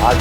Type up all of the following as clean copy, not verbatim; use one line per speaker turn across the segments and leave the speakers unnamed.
आज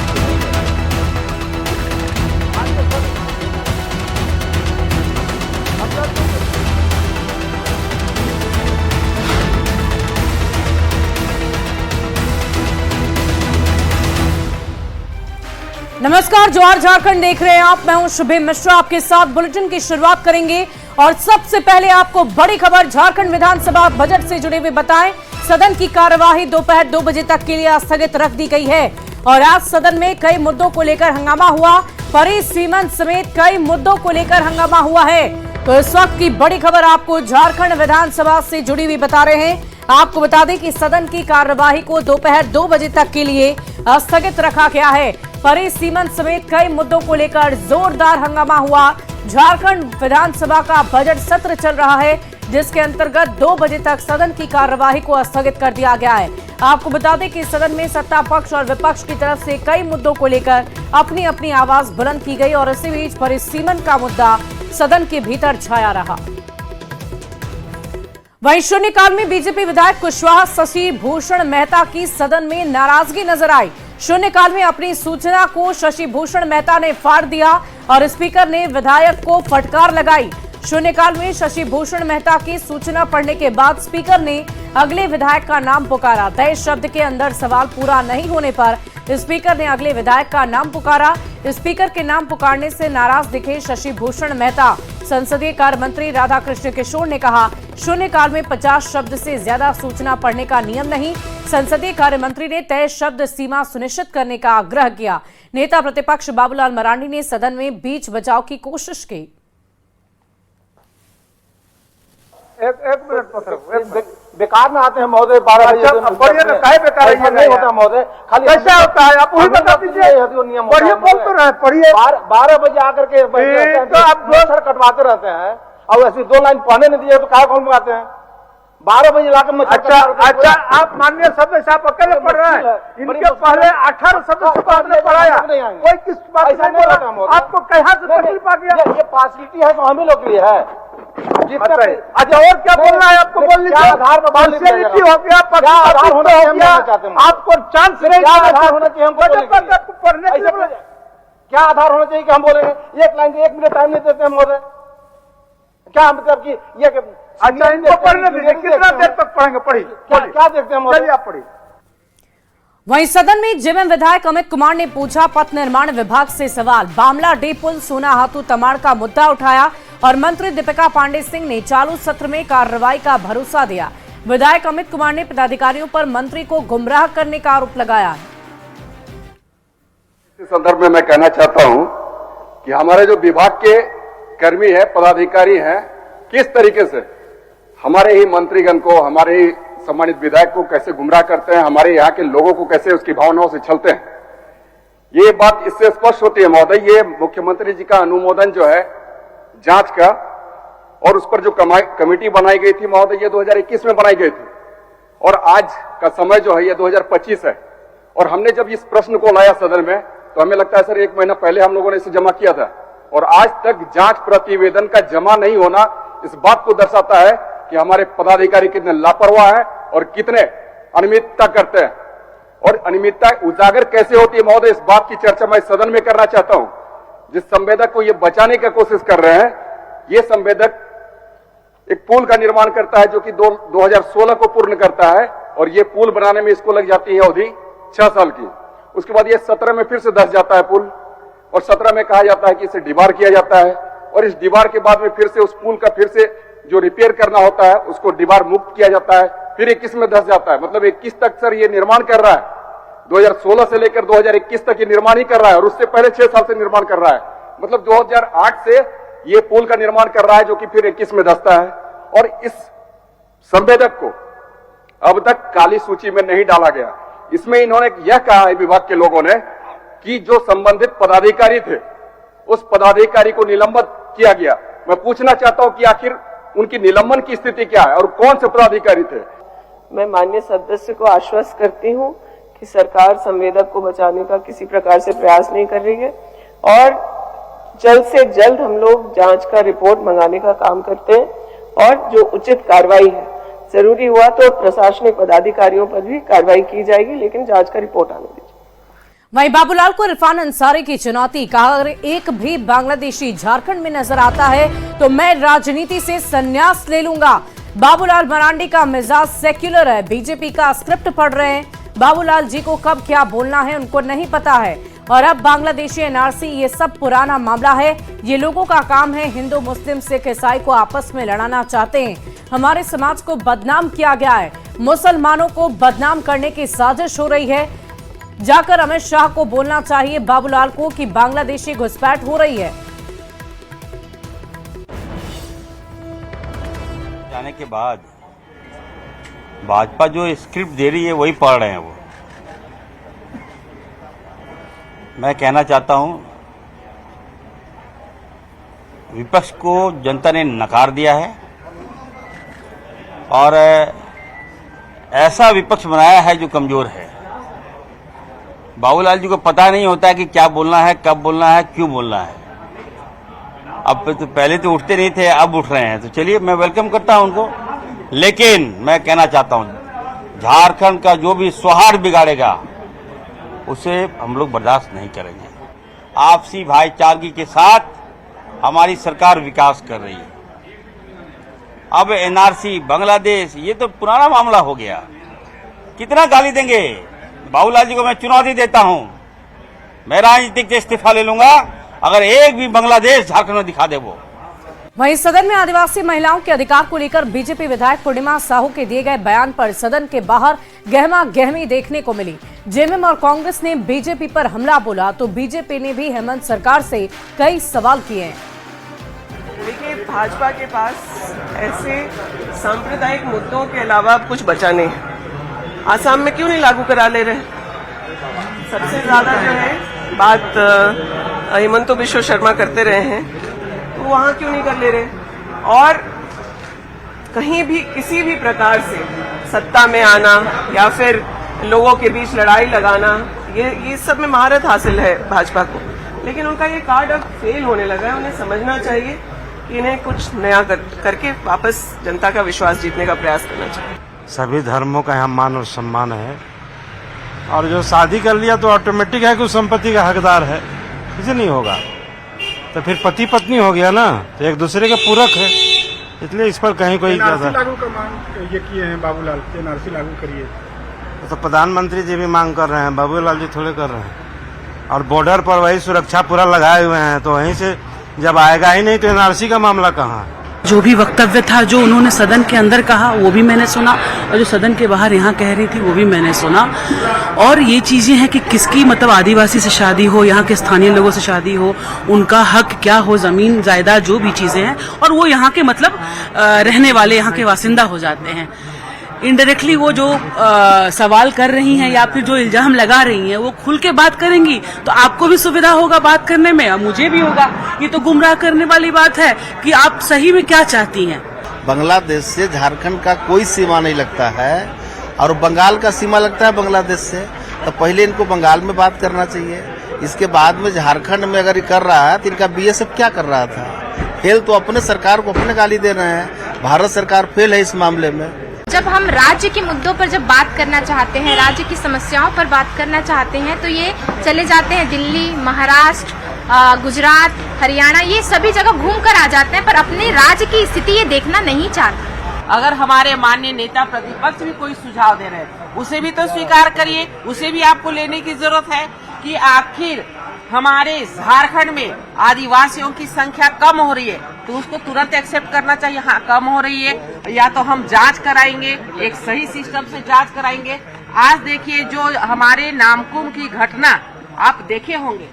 नमस्कार, जवाहर झारखंड देख रहे हैं आप। मैं हूं शुभे मिश्रा, आपके साथ बुलेटिन की शुरुआत करेंगे और सबसे पहले आपको बड़ी खबर झारखंड विधानसभा बजट से जुड़े हुए बताएं। सदन की कार्यवाही दोपहर 2 बजे तक के लिए स्थगित रख दी गई है और आज सदन में कई मुद्दों को लेकर हंगामा हुआ। परिसीमन समेत कई मुद्दों को लेकर हंगामा हुआ है। तो इस वक्त की बड़ी खबर आपको झारखंड विधानसभा से जुड़ी हुई बता रहे हैं। आपको बता दें कि सदन की कार्यवाही को दोपहर 2 बजे तक के लिए स्थगित रखा गया है। परिसीमन समेत कई मुद्दों को लेकर जोरदार हंगामा हुआ। झारखंड विधानसभा का बजट सत्र चल रहा है, जिसके अंतर्गत 2 बजे तक सदन की कार्यवाही को स्थगित कर दिया गया है। आपको बता दें कि सदन में सत्ता पक्ष और विपक्ष की तरफ से कई मुद्दों को लेकर अपनी अपनी आवाज बुलंद की गई और इसी बीच परिसीमन का मुद्दा सदन के भीतर छाया रहा। वहीं शून्यकाल में बीजेपी विधायक कुशवाहा शशि भूषण मेहता की सदन में नाराजगी नजर आई। शून्यकाल में अपनी सूचना को शशि भूषण मेहता ने फाड़ दिया और स्पीकर ने विधायक को फटकार लगाई। शून्यकाल में शशि भूषण मेहता की सूचना पढ़ने के बाद स्पीकर ने अगले विधायक का नाम पुकारा। तय शब्द के अंदर सवाल पूरा नहीं होने पर स्पीकर ने अगले विधायक का नाम पुकारा। स्पीकर के नाम पुकारने से नाराज दिखे शशि भूषण मेहता। संसदीय कार्य मंत्री राधाकृष्ण किशोर ने कहा, शून्यकाल में 50 शब्द से ज्यादा सूचना पढ़ने का नियम नहीं। संसदीय कार्य मंत्री ने तय शब्द सीमा सुनिश्चित करने का आग्रह किया। नेता प्रतिपक्ष बाबूलाल मरांडी ने सदन में बीच बचाव की कोशिश की।
एक मिनट बेकार में आते हैं महोदय। 12 बजे बेकार है, नहीं होता महोदय। खाली कैसे होता है आप वही बता दीजिए। पढ़िए, बोल तो रहे, पढ़िए। 12 बजे आकर के तो आप 2 सर कटवाते रहते हैं और ऐसी 2 लाइन पढ़ने नहीं दिए तो क्या कौन मंगाते हैं? 12 बजे लाकर अच्छा आप माननीय सदस्य आप अकेले पढ़ रहे हैं। इनके पहले 18 सदस्य को आपने पढ़ाया, कोई किस बात नहीं बोला। आपको कहाँ से तकलीफ आ गया? ये फैसिलिटी है तो हम ही लोग के लिए है। अच्छा और क्या बोलना है आपको? बोल लीजिए। आधार पर पार्शियलिटी हो गया, आधार होना चाहिए। आपको चांस नहीं, आधार होना चाहिए हमको पढ़ने के लिए। क्या आधार होना चाहिए कि हम बोलेंगे? 1 लाइन 1 मिनट टाइम नहीं देते हैं महोदय। क्या मतलब कि ये अच्छा इनको पढ़ने दीजिए। कितना देर तक पढ़ेंगे? पढ़िए। क्या देखते हैं? चलिए आप पढ़िए।
वहीं सदन में जेएमएम विधायक अमित कुमार ने पूछा पथ निर्माण विभाग से सवाल। बामला डी पुल सोनाहातू तमाड़ का मुद्दा उठाया और मंत्री दीपिका पांडे सिंह ने चालू सत्र में कार्रवाई का भरोसा दिया। विधायक अमित कुमार ने पदाधिकारियों पर मंत्री को गुमराह करने का आरोप लगाया।
इस संदर्भ में मैं कहना चाहता हूं कि हमारे जो विभाग के कर्मी है, पदाधिकारी हैं, किस तरीके से हमारे ही मंत्रीगण को, हमारे ही सम्मानित विधायक को कैसे गुमराह करते हैं, हमारे यहाँ के लोगों को कैसे उसकी भावनाओं से छलते हैं। ये बात इससे स्पष्ट होती है महोदय। ये मुख्यमंत्री जी का अनुमोदन जो है जांच का और उस पर जो कमेटी बनाई गई थी महोदय, ये 2021 में बनाई गई थी और आज का समय जो है ये 2025 है। और हमने जब इस प्रश्न को लाया सदन में तो हमें लगता है सर 1 महीना पहले हम लोगों ने इसे जमा किया था और आज तक जांच प्रतिवेदन का जमा नहीं होना इस बात को दर्शाता है कि हमारे पदाधिकारी कितने लापरवाह हैं और कितने अनियमितता करते हैं। और अनियमितता उजागर कैसे होती है महोदय, इस बात की चर्चा मैं सदन में करना चाहता हूं। जिस संवेदक को ये बचाने की कोशिश कर रहे हैं, ये संवेदक एक पुल का निर्माण करता है जो कि 2016 को पूर्ण करता है और ये पुल बनाने में इसको लग जाती है अवधि 6 साल की। उसके बाद ये 17 में फिर से धंस जाता है पुल और 17 में कहा जाता है कि इसे डिबार किया जाता है और इस डिबार के बाद में फिर से उस पुल का फिर से जो रिपेयर करना होता है उसको डिबार मुक्त किया जाता है, फिर 21 में धंस जाता है। मतलब 21 तक सर ये निर्माण कर रहा है। 2016 से लेकर 2021 तक ये निर्माण ही कर रहा है और उससे पहले 6 साल से निर्माण कर रहा है। मतलब 2008 से ये पुल का निर्माण कर रहा है जो कि फिर 21 में धंसता है। और इस संवेदक को अब तक काली सूची में नहीं डाला गया। इसमें इन्होंने यह कहा है विभाग के लोगों ने कि जो संबंधित पदाधिकारी थे उस पदाधिकारी को निलंबित किया गया। मैं पूछना चाहता हूं कि आखिर उनकी निलंबन की स्थिति क्या है और कौन से पदाधिकारी थे?
मैं माननीय सदस्य को आश्वस्त करती हूं कि सरकार संवेदक को बचाने का किसी प्रकार से प्रयास नहीं कर रही है और जल्द से जल्द हम लोग जांच का रिपोर्ट मंगाने का काम करते हैं और जो उचित कार्रवाई है, जरूरी हुआ तो प्रशासनिक पदाधिकारियों पर भी कार्रवाई की जाएगी, लेकिन जांच का रिपोर्ट आने दीजिए।
वहीं बाबूलाल को इरफान अंसारी की चुनौती, कहा अगर एक भी बांग्लादेशी झारखंड में नजर आता है तो मैं राजनीति से संन्यास ले लूंगा। बाबूलाल मरांडी का मिजाज सेक्युलर है, बीजेपी का स्क्रिप्ट पढ़ रहे हैं। बाबूलाल जी को कब क्या बोलना है उनको नहीं पता है। और अब बांग्लादेशी एनआरसी ये सब पुराना मामला है। ये लोगों का काम है, हिंदू मुस्लिम सिख ईसाई को आपस में लड़ाना चाहते हैं। हमारे समाज को बदनाम किया गया है, मुसलमानों को बदनाम करने की साजिश हो रही है। जाकर अमित शाह को बोलना चाहिए बाबूलाल को कि बांग्लादेशी घुसपैठ हो रही है।
जाने के बाद भाजपा जो स्क्रिप्ट दे रही है वही पढ़ रहे हैं वो। मैं कहना चाहता हूं विपक्ष को जनता ने नकार दिया है और ऐसा विपक्ष बनाया है जो कमजोर है। बाबूलाल जी को पता नहीं होता है कि क्या बोलना है, कब बोलना है, क्यों बोलना है। अब तो पहले तो उठते नहीं थे, अब उठ रहे हैं, तो चलिए मैं वेलकम करता हूं उनको। लेकिन मैं कहना चाहता हूं झारखंड का जो भी सौहार्द बिगाड़ेगा उसे हम लोग बर्दाश्त नहीं करेंगे। आपसी भाईचारगी के साथ हमारी सरकार विकास कर रही है। अब एनआरसी, बांग्लादेश, ये तो पुराना मामला हो गया। कितना गाली देंगे? बाबूलाल जी को मैं चुनौती देता हूं, मैं राजनीतिक से इस्तीफा ले लूंगा अगर एक भी बांग्लादेश झारखंड में दिखा दे वो।
वहीं सदन में आदिवासी महिलाओं के अधिकार को लेकर बीजेपी विधायक पूर्णिमा साहू के दिए गए बयान पर सदन के बाहर गहमा गहमी देखने को मिली। जेएमएम और कांग्रेस ने बीजेपी पर हमला बोला तो बीजेपी ने भी हेमंत सरकार से कई सवाल किए हैं।
देखिए, भाजपा के पास ऐसे सांप्रदायिक मुद्दों के अलावा अब कुछ बचा नहीं। आसाम में क्यों नहीं लागू करा ले रहे? सबसे ज्यादा जो है बात हेमंत बिश्व शर्मा करते रहे हैं, तो वहां क्यों नहीं कर ले रहे? और कहीं भी किसी भी प्रकार से सत्ता में आना या फिर लोगों के बीच लड़ाई लगाना, ये सब में महारत हासिल है भाजपा को, लेकिन उनका ये कार्ड अब फेल होने लगा है। उन्हें समझना चाहिए कि इन्हें कुछ नया करके वापस जनता का विश्वास जीतने का प्रयास करना चाहिए।
सभी धर्मों का यहाँ मान और सम्मान है, और जो शादी कर लिया तो ऑटोमेटिक है कि उस संपत्ति का हकदार है, इसे नहीं होगा तो फिर पति पत्नी हो गया ना, तो एक दूसरे के पूरक है, इसलिए इस पर कहीं कोई
लागू का मांग ये किए हैं बाबूलाल, एनआरसी लागू करिए।
तो प्रधानमंत्री जी भी मांग कर रहे हैं, बाबूलाल जी थोड़े कर रहे हैं। और बॉर्डर पर वही सुरक्षा पूरा लगाए हुए हैं, तो वहीं से जब आएगा ही नहीं तो एनआरसी का मामला कहाँ है?
जो भी वक्तव्य था, जो उन्होंने सदन के अंदर कहा वो भी मैंने सुना, और जो सदन के बाहर यहाँ कह रही थी वो भी मैंने सुना। और ये चीजें हैं कि किसकी मतलब आदिवासी से शादी हो, यहाँ के स्थानीय लोगों से शादी हो, उनका हक क्या हो, जमीन जायदाद जो भी चीजें हैं, और वो यहाँ के मतलब रहने वाले, यहाँ के वासिंदा हो जाते हैं। इनडायरेक्टली वो जो सवाल कर रही हैं या फिर जो इल्जाम लगा रही हैं वो खुल के बात करेंगी तो आपको भी सुविधा होगा बात करने में, और मुझे भी होगा। ये तो गुमराह करने वाली बात है कि आप सही में क्या चाहती हैं।
बांग्लादेश से झारखंड का कोई सीमा नहीं लगता है, और बंगाल का सीमा लगता है बांग्लादेश से, तो पहले इनको बंगाल में बात करना चाहिए। इसके बाद में झारखंड में अगर ये कर रहा है तो इनका बीएसएफ क्या कर रहा था? फेल तो अपने सरकार को अपने गाली दे रहे हैं। भारत सरकार फेल है इस मामले में।
जब हम राज्य के मुद्दों पर जब बात करना चाहते हैं, राज्य की समस्याओं पर बात करना चाहते हैं, तो ये चले जाते हैं दिल्ली, महाराष्ट्र, गुजरात, हरियाणा, ये सभी जगह घूम कर आ जाते हैं, पर अपने राज्य की स्थिति ये देखना नहीं चाहते।
अगर हमारे माननीय नेता प्रतिपक्ष भी कोई सुझाव दे रहे हैं उसे भी तो स्वीकार करिए, उसे भी आपको लेने की जरूरत है कि आखिर हमारे झारखंड में आदिवासियों की संख्या कम हो रही है तो उसको तुरंत एक्सेप्ट करना चाहिए। हाँ, कम हो रही है, या तो हम जांच कराएंगे, एक सही सिस्टम से जांच कराएंगे। आज देखिए जो हमारे नामकुम की घटना आप देखे होंगे,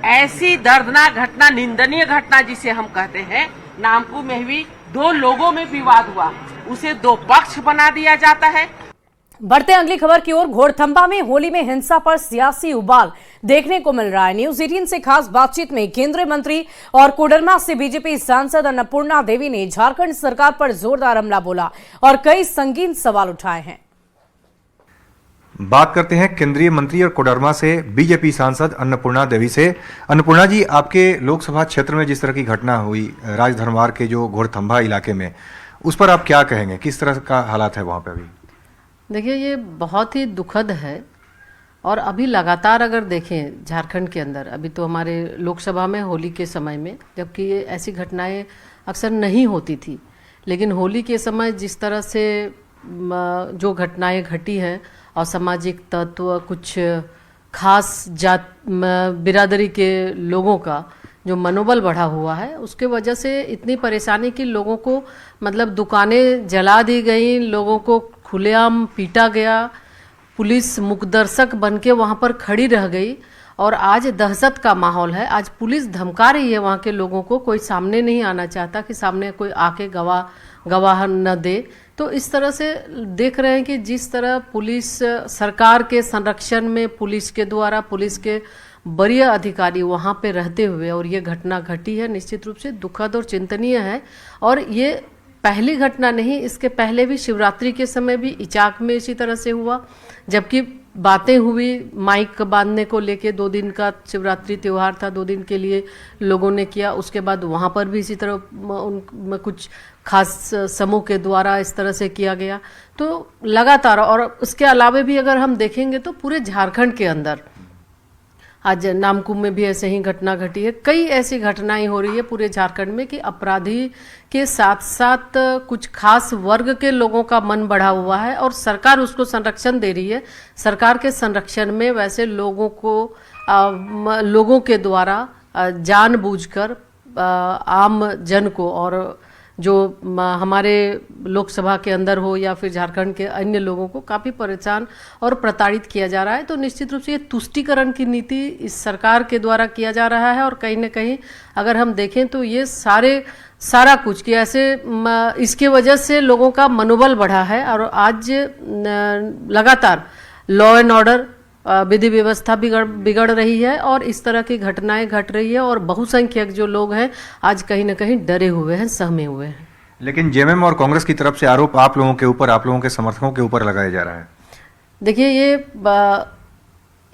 ऐसी दर्दनाक घटना, निंदनीय घटना जिसे हम कहते हैं, नामकुम में भी 2 लोगों में विवाद हुआ, उसे 2 पक्ष बना दिया जाता है।
बढ़ते अगली खबर की ओर। घोड़थंबा में होली में हिंसा पर सियासी उबाल देखने को मिल रहा है। न्यूज 18 से खास बातचीत में केंद्रीय मंत्री और कोडरमा से बीजेपी सांसद अन्नपूर्णा देवी ने झारखंड सरकार पर जोरदार हमला बोला और कई संगीन सवाल उठाए हैं।
बात करते हैं केंद्रीय मंत्री और कोडरमा से बीजेपी सांसद अन्नपूर्णा देवी से। अन्नपूर्णा जी, आपके लोकसभा क्षेत्र में जिस तरह की घटना हुई राजधर्मार के जो घोड़थंबा इलाके में, उस पर आप क्या कहेंगे? किस तरह का हालात है वहां पे अभी?
देखिए, ये बहुत ही दुखद है और अभी लगातार अगर देखें झारखंड के अंदर, अभी तो हमारे लोकसभा में होली के समय में, जबकि ये ऐसी घटनाएं अक्सर नहीं होती थी, लेकिन होली के समय जिस तरह से जो घटनाएं घटी हैं और सामाजिक तत्व, कुछ खास जात बिरादरी के लोगों का जो मनोबल बढ़ा हुआ है, उसके वजह से इतनी परेशानी कि लोगों को मतलब दुकानें जला दी गई, लोगों को खुलेआम पीटा गया, पुलिस मुकदर्शक बन के वहाँ पर खड़ी रह गई और आज दहशत का माहौल है। आज पुलिस धमका रही है वहाँ के लोगों को, कोई सामने नहीं आना चाहता कि सामने कोई आके गवाह न दे। तो इस तरह से देख रहे हैं कि जिस तरह पुलिस सरकार के संरक्षण में, पुलिस के द्वारा, पुलिस के वरीय अधिकारी वहाँ पे रहते हुए और ये घटना घटी है, निश्चित रूप से दुखद और चिंतनीय है। और ये पहली घटना नहीं, इसके पहले भी शिवरात्रि के समय भी इचाक में इसी तरह से हुआ, जबकि बातें हुई माइक बांधने को लेके। 2 दिन का शिवरात्रि त्यौहार था, 2 दिन के लिए लोगों ने किया, उसके बाद वहाँ पर भी इसी तरह कुछ खास समूह के द्वारा इस तरह से किया गया। तो लगातार, और उसके अलावा भी अगर हम देखेंगे तो पूरे झारखंड के अंदर आज नामकुम में भी ऐसे ही घटना घटी है। कई ऐसी घटनाएं हो रही है पूरे झारखंड में कि अपराधी के साथ साथ कुछ खास वर्ग के लोगों का मन बढ़ा हुआ है और सरकार उसको संरक्षण दे रही है। सरकार के संरक्षण में वैसे लोगों को लोगों के द्वारा जानबूझकर आम जन को, और जो हमारे लोकसभा के अंदर हो या फिर झारखंड के अन्य लोगों को काफ़ी परेशान और प्रताड़ित किया जा रहा है। तो निश्चित रूप से ये तुष्टीकरण की नीति इस सरकार के द्वारा किया जा रहा है। और कहीं ना कहीं अगर हम देखें तो ये सारा कुछ कि ऐसे इसके वजह से लोगों का मनोबल बढ़ा है। और आज लगातार लॉ एंड ऑर्डर, विधि व्यवस्था बिगड़ रही है और इस तरह की घटनाएं घट रही है और बहुसंख्यक जो लोग हैं आज कहीं ना कहीं डरे हुए हैं, सहमे हुए हैं।
लेकिन जेएमएम और कांग्रेस की तरफ से आरोप आप लोगों के ऊपर, आप लोगों के समर्थकों के ऊपर लगाया जा रहा है।
देखिए, ये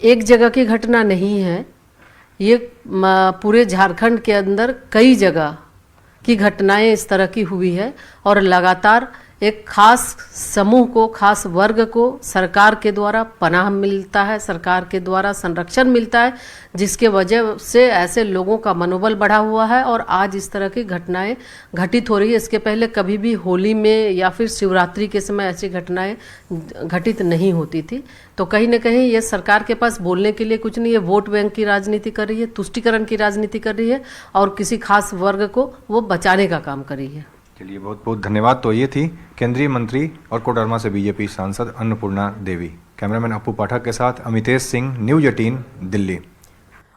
एक जगह की घटना नहीं है, ये पूरे झारखंड के अंदर कई जगह की घटनाएं इस तरह की हुई है और लगातार एक खास समूह को, खास वर्ग को सरकार के द्वारा पनाह मिलता है, सरकार के द्वारा संरक्षण मिलता है, जिसके वजह से ऐसे लोगों का मनोबल बढ़ा हुआ है और आज इस तरह की घटनाएं घटित हो रही है। इसके पहले कभी भी होली में या फिर शिवरात्रि के समय ऐसी घटनाएं घटित नहीं होती थी। तो कहीं ना कहीं ये सरकार के पास बोलने के लिए कुछ नहीं है, वोट बैंक की राजनीति कर रही है, तुष्टीकरण की राजनीति कर रही है और किसी खास वर्ग को वो बचाने का काम कर रही है।
चलिए, बहुत बहुत धन्यवाद। तो ये थी केंद्रीय मंत्री और कोडरमा से बीजेपी सांसद अन्नपूर्णा देवी। कैमरामैन अपू पाठक के साथ अमितेश सिंह, न्यूज 18 दिल्ली।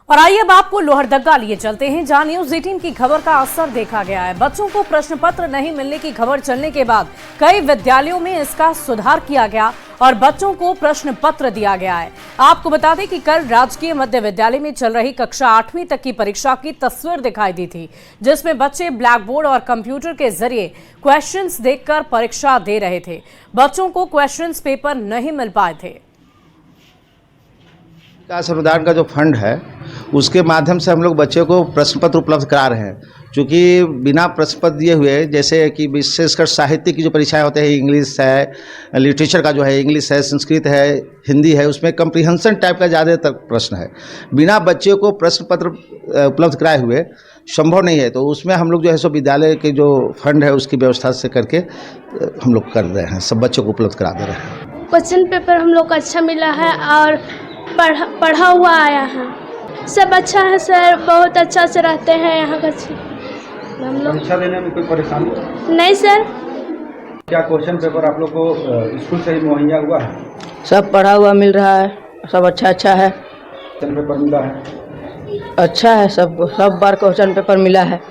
और आइए अब आपको लोहरदग्गा लिए चलते हैं, जहां न्यूज 18 की खबर का असर देखा गया है। बच्चों को प्रश्न पत्र नहीं मिलने की खबर चलने के बाद कई विद्यालयों में इसका सुधार किया गया और बच्चों को प्रश्न पत्र दिया गया है। आपको बता दें कि कल राजकीय मध्य विद्यालय में चल रही कक्षा 8वीं तक की परीक्षा की तस्वीर दिखाई दी थी, जिसमें बच्चे ब्लैक बोर्ड और कंप्यूटर के जरिए क्वेश्चंस देखकर परीक्षा दे रहे थे। बच्चों को क्वेश्चंस पेपर नहीं मिल पाए थे।
विकास अनुदान का जो फंड है उसके माध्यम से हम लोग बच्चों को प्रश्न पत्र उपलब्ध करा रहे हैं, क्योंकि बिना प्रश्न पत्र दिए हुए, जैसे कि विशेषकर साहित्य की जो परीक्षाएं होते हैं, इंग्लिश है, लिटरेचर का जो है इंग्लिश है, संस्कृत है, हिंदी है, उसमें कम्प्रीहेंशन टाइप का ज़्यादातर प्रश्न है। बिना बच्चे को प्रश्न पत्र उपलब्ध कराए हुए संभव नहीं है। तो उसमें हम लोग जो है सो विद्यालय के जो फंड है उसकी व्यवस्था से करके हम लोग कर रहे हैं, सब बच्चों को उपलब्ध करा दे रहे हैं।
क्वेश्चन पेपर हम लोग को अच्छा मिला है और पढ़ा हुआ आया है, सब अच्छा है सर, बहुत अच्छा से रहते हैं यहाँ का। हम लोग
परीक्षा देने में कोई परेशानी
नहीं सर।
क्या क्वेश्चन पेपर आप लोग को स्कूल से ही मुहैया हुआ है?
सब पढ़ा हुआ मिल रहा है, सब अच्छा है।
क्वेश्चन पेपर मिला है?
अच्छा है, सब बार क्वेश्चन पेपर मिला है।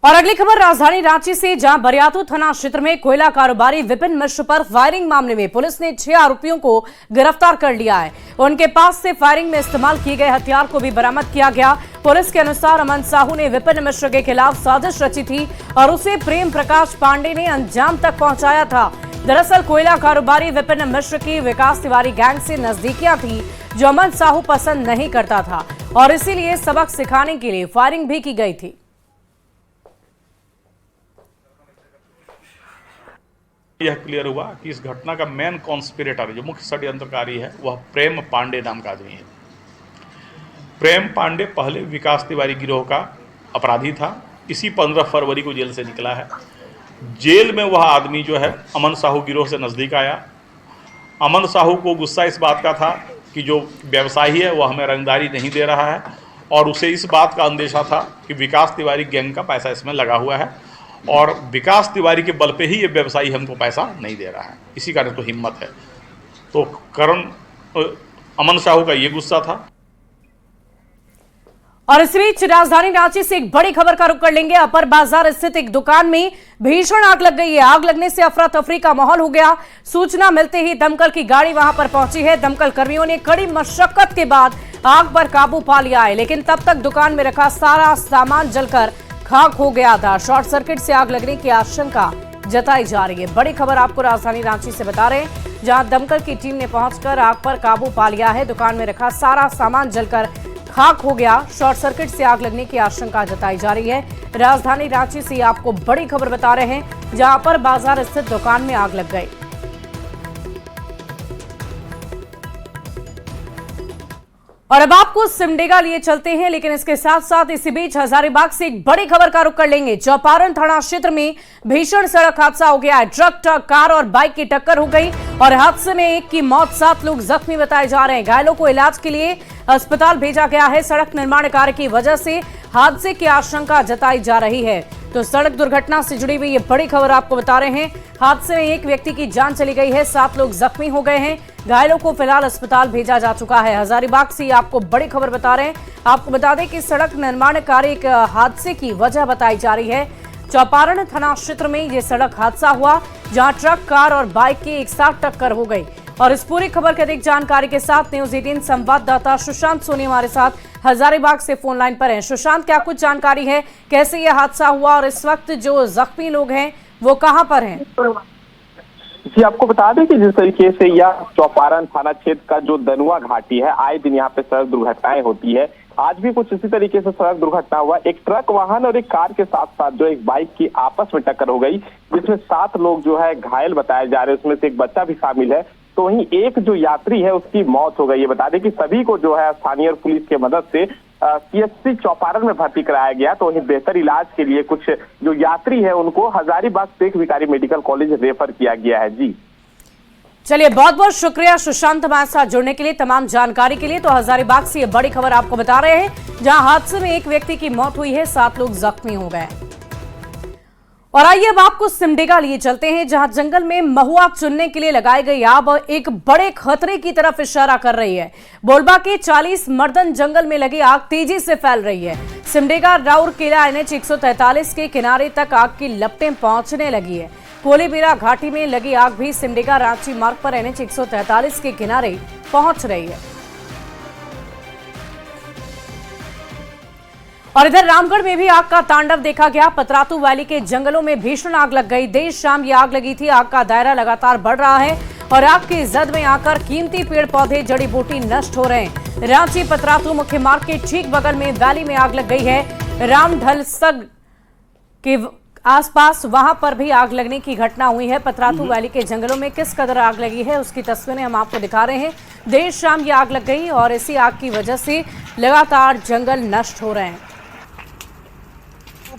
और अगली खबर राजधानी रांची से, जहां बरियातू थाना क्षेत्र में कोयला कारोबारी विपिन मिश्र पर फायरिंग मामले में पुलिस ने 6 आरोपियों को गिरफ्तार कर लिया है। उनके पास से फायरिंग में इस्तेमाल किए गए हथियार को भी बरामद किया गया। पुलिस के अनुसार अमन साहू ने विपिन मिश्र के खिलाफ साजिश रची थी और उसे प्रेम प्रकाश पांडे ने अंजाम तक पहुंचाया था। दरअसल कोयला कारोबारी विपिन मिश्र की विकास तिवारी गैंग से नजदीकियां थी, जो अमन साहू पसंद नहीं करता था और इसीलिए सबक सिखाने के लिए फायरिंग भी की गई थी।
यह क्लियर हुआ कि इस घटना का मेन कॉन्स्पिरेटर, जो मुख्य षड्यंत्रकारी है, वह प्रेम पांडे नाम का आदमी है। प्रेम पांडे पहले विकास तिवारी गिरोह का अपराधी था। इसी 15 फरवरी को जेल से निकला है। जेल में वह आदमी जो है अमन साहू गिरोह से नज़दीक आया। अमन साहू को गुस्सा इस बात का था कि जो व्यवसायी है वह हमें रंगदारी नहीं दे रहा है, और उसे इस बात का अंदेशा था कि विकास तिवारी गैंग का पैसा इसमें लगा हुआ है और विकास तिवारी के बल पे ही ये व्यवसायी हमको पैसा नहीं दे रहा है। इसी कारण तो हिम्मत है। तो करण अमन साहू का ये गुस्सा था।
और इस बीच राजधानी रांची से एक बड़ी खबर का रुख कर लेंगे। अपर बाजार स्थित एक दुकान में भीषण आग लग गई है। आग लगने से अफरा तफरी का माहौल हो गया। सूचना मिलते ही दमकल की गाड़ी वहां पर पहुंची है। दमकल कर्मियों ने कड़ी मशक्कत के बाद आग पर काबू पा लिया है, लेकिन तब तक दुकान में रखा सारा सामान जलकर खाक हो गया था। शॉर्ट सर्किट से आग लगने की आशंका जताई जा रही है। बड़ी खबर आपको राजधानी रांची से बता रहे हैं, जहां दमकल की टीम ने पहुंचकर आग पर काबू पा लिया है। दुकान में रखा सारा सामान जलकर खाक हो गया। शॉर्ट सर्किट से आग लगने की आशंका जताई जा रही है। राजधानी रांची से आपको बड़ी खबर बता रहे हैं, जहां पर बाजार स्थित दुकान में आग लग गई। और अब आपको सिमडेगा लिए चलते हैं, लेकिन इसके साथ साथ इसी बीच हजारीबाग से एक बड़ी खबर का रुख कर लेंगे। चौपारण थाना क्षेत्र में भीषण सड़क हादसा हो गया है। ट्रक, कार और बाइक की टक्कर हो गई और हादसे में एक की मौत, 7 लोग जख्मी बताए जा रहे हैं। घायलों को इलाज के लिए अस्पताल भेजा गया है। सड़क निर्माण कार्य की वजह से हादसे की आशंका जताई जा रही है। तो सड़क दुर्घटना से जुड़ी हुई ये बड़ी खबर आपको बता रहे हैं। हादसे में एक व्यक्ति की जान चली गई है, 7 लोग जख्मी हो गए हैं। घायलों को फिलहाल अस्पताल भेजा जा चुका है। हजारीबाग से आपको बड़ी खबर बता रहे हैं। आपको बता दें कि सड़क निर्माण कार्य एक हादसे की वजह बताई जा रही है। चौपारण थाना क्षेत्र में ये सड़क हादसा हुआ, जहां ट्रक, कार और बाइक की एक साथ टक्कर हो गई। और इस पूरी खबर की अधिक जानकारी के साथ न्यूज 18 संवाददाता सुशांत सोनी हमारे साथ हजारीबाग से फोन लाइन पर हैं। सुशांत, क्या कुछ जानकारी है, कैसे यह हादसा हुआ और इस वक्त जो जख्मी लोग हैं वो कहां पर हैं?
जी, आपको बता दें कि जिस तरीके से यह चौपारण थाना क्षेत्र का जो दनुआ घाटी है, आए दिन यहाँ पे सड़क दुर्घटनाएं होती है। आज भी कुछ इसी तरीके से सड़क दुर्घटना हुआ। एक ट्रक वाहन और एक कार के साथ साथ जो एक बाइक की आपस में टक्कर हो गई, जिसमें 7 लोग जो है घायल बताए जा रहे हैं। उसमें से एक बच्चा भी शामिल है। तो वहीं एक जो यात्री है उसकी मौत हो गई है। बता दें कि सभी को जो है स्थानीय पुलिस की मदद से CHC चौपारण में भर्ती कराया गया। तो वहीं बेहतर इलाज के लिए कुछ जो यात्री है उनको Hazaribagh Sheikh Bhikhari medical college refer किया गया है। जी
चलिए, बहुत बहुत शुक्रिया सुशांत हमारे साथ जुड़ने के लिए, तमाम जानकारी के लिए। तो हजारीबाग से ये बड़ी खबर आपको बता रहे हैं, जहां हादसे में एक व्यक्ति की मौत हुई है, 7 लोग जख्मी हो गए। और आइए अब आपको सिमडेगा लिए चलते हैं, जहां जंगल में महुआ चुनने के लिए लगाई गई आग एक बड़े खतरे की तरफ इशारा कर रही है। बोलबा के 40 मर्दन जंगल में लगी आग तेजी से फैल रही है। सिमडेगा राउरकेला NH 143 के किनारे तक आग की लपटें पहुंचने लगी है। कोलीबीरा घाटी में लगी आग भी सिमडेगा रांची मार्ग पर NH 143 के किनारे पहुंच रही है। और इधर रामगढ़ में भी आग का तांडव देखा गया। पतरातू वैली के जंगलों में भीषण आग लग गई। देर शाम ये आग लगी थी। आग का दायरा लगातार बढ़ रहा है और आग की जद में आकर कीमती पेड़ पौधे, जड़ी बूटी नष्ट हो रहे हैं। रांची पतरातू मुख्य मार्ग के ठीक बगल में वैली में आग लग गई है। रामढलसग के आसपास वहां पर भी आग लगने की घटना हुई है। पतरातू वैली के जंगलों में किस कदर आग लगी है उसकी तस्वीरें हम आपको दिखा रहे हैं। देर शाम ये आग लग गई और इसी आग की वजह से लगातार जंगल नष्ट हो रहे हैं।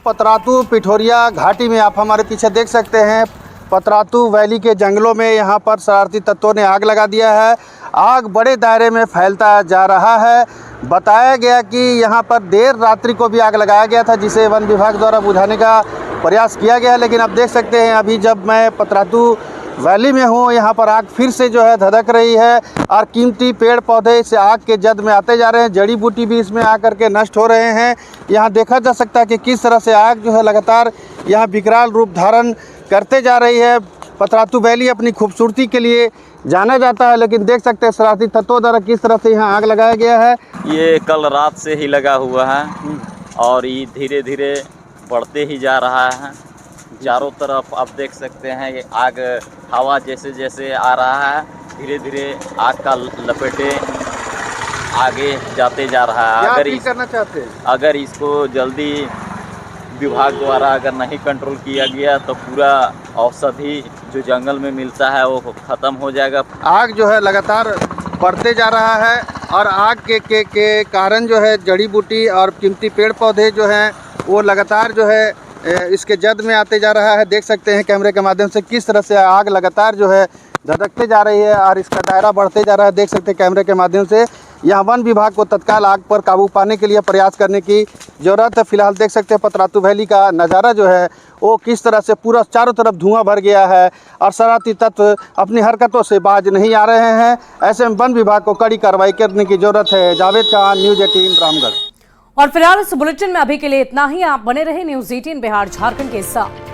पतरातू पिठोरिया घाटी में आप हमारे पीछे देख सकते हैं, पतरातू वैली के जंगलों में यहाँ पर शरारती तत्वों ने आग लगा दिया है। आग बड़े दायरे में फैलता जा रहा है। बताया गया कि यहाँ पर देर रात्रि को भी आग लगाया गया था, जिसे वन विभाग द्वारा बुझाने का प्रयास किया गया है। लेकिन अब देख सकते हैं, अभी जब मैं पतरातू वैली में हूँ, यहाँ पर आग फिर से जो है धधक रही है और कीमती पेड़ पौधे इस आग के जद में आते जा रहे हैं। जड़ी बूटी भी इसमें आकर के नष्ट हो रहे हैं। यहाँ देखा जा सकता है कि किस तरह से आग जो है लगातार यहाँ विकराल रूप धारण करते जा रही है। पतरातू वैली अपनी खूबसूरती के लिए जाना जाता है, लेकिन देख सकते हैं शरारती तत्वों द्वारा किस तरह से यहाँ आग लगाया गया है।
ये कल रात से ही लगा हुआ है और ये धीरे धीरे बढ़ते ही जा रहा है। चारों तरफ आप देख सकते हैं ये आग, हवा जैसे जैसे आ रहा है, धीरे धीरे आग का लपेटे आगे जाते जा रहा है। अगर इसको जल्दी विभाग द्वारा अगर नहीं कंट्रोल किया गया तो पूरा औषधि जो जंगल में मिलता है वो खत्म हो जाएगा।
आग जो है लगातार बढ़ते जा रहा है और आग के कारण जो है जड़ी बूटी और कीमती पेड़ पौधे जो हैं वो लगातार जो है इसके जद में आते जा रहा है। देख सकते हैं कैमरे के माध्यम से किस तरह से आग लगातार जो है धधकते जा रही है और इसका दायरा बढ़ते जा रहा है। देख सकते हैं कैमरे के माध्यम से। यहाँ वन विभाग को तत्काल आग पर काबू पाने के लिए प्रयास करने की ज़रूरत है। फिलहाल देख सकते हैं पतरातू वैली का नज़ारा जो है वो किस तरह से पूरा चारों तरफ धुआं भर गया है और शरारती तत्व अपनी हरकतों से बाज नहीं आ रहे हैं। ऐसे में वन विभाग को कड़ी कार्रवाई करने की ज़रूरत है। जावेद खान, न्यूज़ 18 रामगढ़।
और फिलहाल इस बुलेटिन में अभी के लिए इतना ही। आप बने रहे न्यूज़ 18 बिहार झारखंड के साथ।